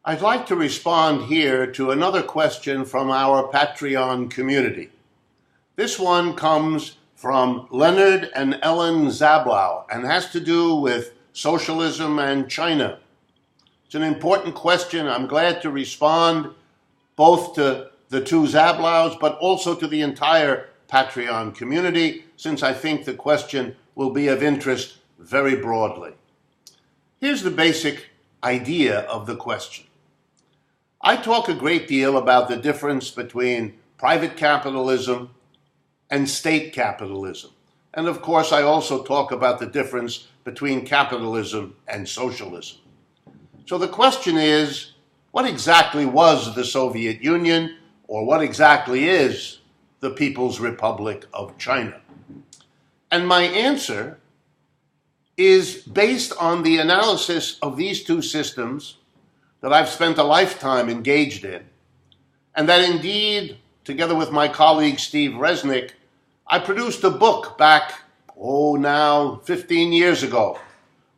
I'd like to respond here to another question from our Patreon community. This one comes from Leonard and Ellen Zablau and has to do with socialism and China. It's an important question. I'm glad to respond both to the two Zablaus, but also to the entire Patreon community, since I think the question will be of interest very broadly. Here's the basic idea of the question. I talk a great deal about the difference between private capitalism and state capitalism. And of course, I also talk about the difference between capitalism and socialism. So the question is, what exactly was the Soviet Union, or what exactly is the People's Republic of China? And my answer is based on the analysis of these two systems that I've spent a lifetime engaged in, and that indeed, together with my colleague Steve Resnick, I produced a book back, now 15 years ago,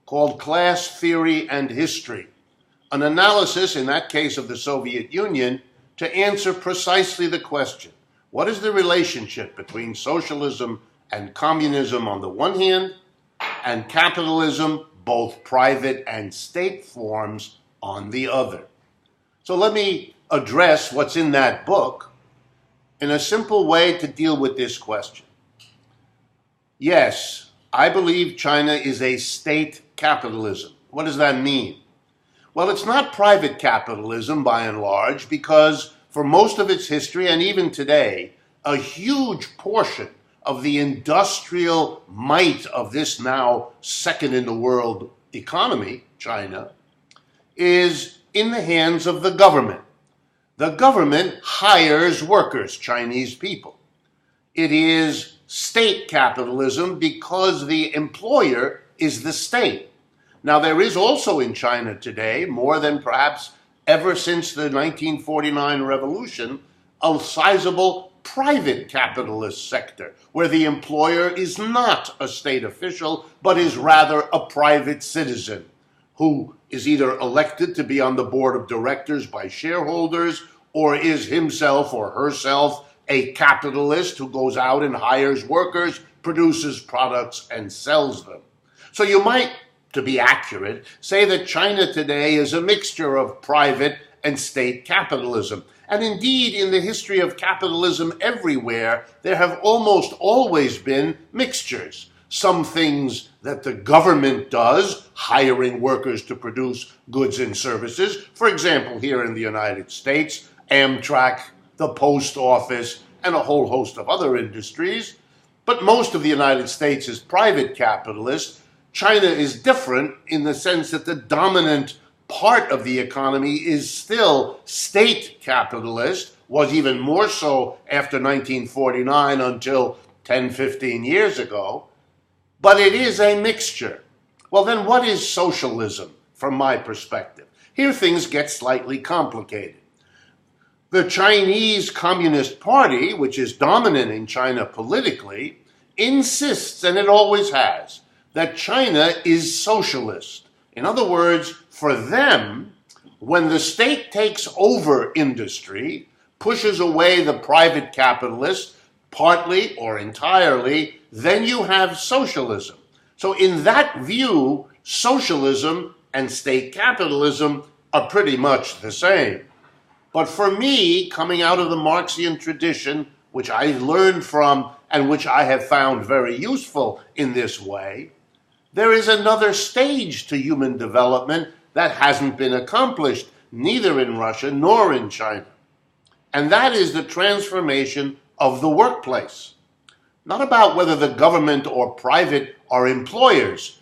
called Class Theory and History, an analysis, in that case of the Soviet Union, to answer precisely the question, what is the relationship between socialism and communism on the one hand, and capitalism, both private and state forms, on the other? So let me address what's in that book in a simple way to deal with this question. Yes, I believe China is a state capitalism. What does that mean? Well, it's not private capitalism by and large, because for most of its history and even today, a huge portion of the industrial might of this now second in the world economy, China, is in the hands of the government. The government hires workers, Chinese people. It is state capitalism because the employer is the state. Now, there is also in China today, more than perhaps ever since the 1949 revolution, a sizable private capitalist sector where the employer is not a state official, but is rather a private citizen who is either elected to be on the board of directors by shareholders, or is himself or herself a capitalist who goes out and hires workers, produces products, and sells them. So you might, to be accurate, say that China today is a mixture of private and state capitalism. And indeed, in the history of capitalism everywhere, there have almost always been mixtures. Some things that the government does, hiring workers to produce goods and services. For example, here in the United States, Amtrak, the post office, and a whole host of other industries. But most of the United States is private capitalist. China is different in the sense that the dominant part of the economy is still state capitalist, was even more so after 1949 until 10, 15 years ago. But it is a mixture. Well, then what is socialism from my perspective? Here things get slightly complicated. The Chinese Communist Party, which is dominant in China politically, insists, and it always has, that China is socialist. In other words, for them, when the state takes over industry, pushes away the private capitalist, partly or entirely, then you have socialism. So in that view, socialism and state capitalism are pretty much the same. But for me, coming out of the Marxian tradition, which I learned from and which I have found very useful in this way, there is another stage to human development that hasn't been accomplished, neither in Russia nor in China. And that is the transformation of the workplace. Not about whether the government or private are employers.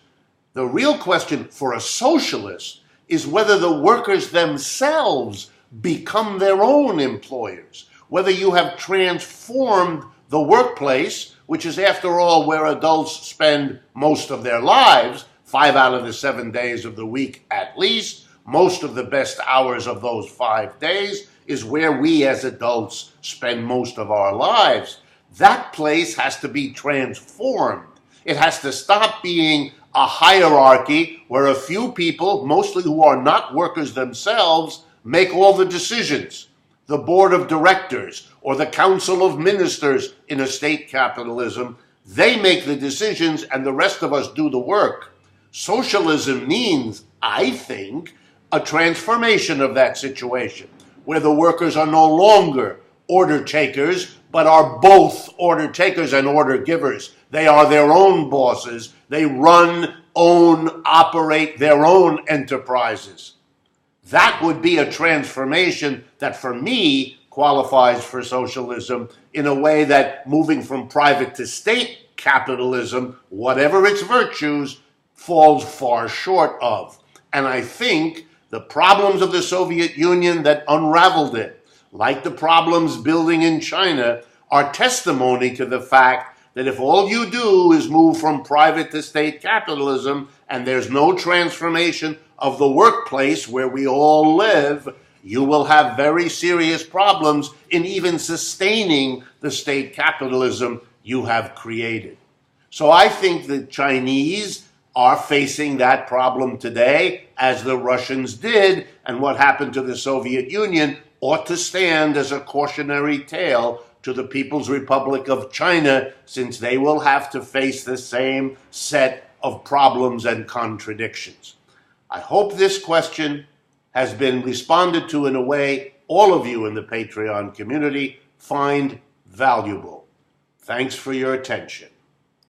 The real question for a socialist is whether the workers themselves become their own employers, whether you have transformed the workplace, which is after all where adults spend most of their lives, 5 out of the 7 days of the week at least. Most of the best hours of those 5 days is where we as adults spend most of our lives. That place has to be transformed. It has to stop being a hierarchy where a few people, mostly who are not workers themselves, make all the decisions. The board of directors or the council of ministers in a state capitalism, they make the decisions and the rest of us do the work. Socialism means, I think, a transformation of that situation, where the workers are no longer order takers, but are both order takers and order givers. They are their own bosses. They run, own, operate their own enterprises. That would be a transformation that, for me, qualifies for socialism in a way that moving from private to state capitalism, whatever its virtues, falls far short of. And I think the problems of the Soviet Union that unraveled it, like the problems building in China, are testimony to the fact that if all you do is move from private to state capitalism and there's no transformation of the workplace where we all live, you will have very serious problems in even sustaining the state capitalism you have created. So I think the Chinese are facing that problem today, as the Russians did, and what happened to the Soviet Union ought to stand as a cautionary tale to the People's Republic of China, since they will have to face the same set of problems and contradictions. I hope this question has been responded to in a way all of you in the Patreon community find valuable. Thanks for your attention.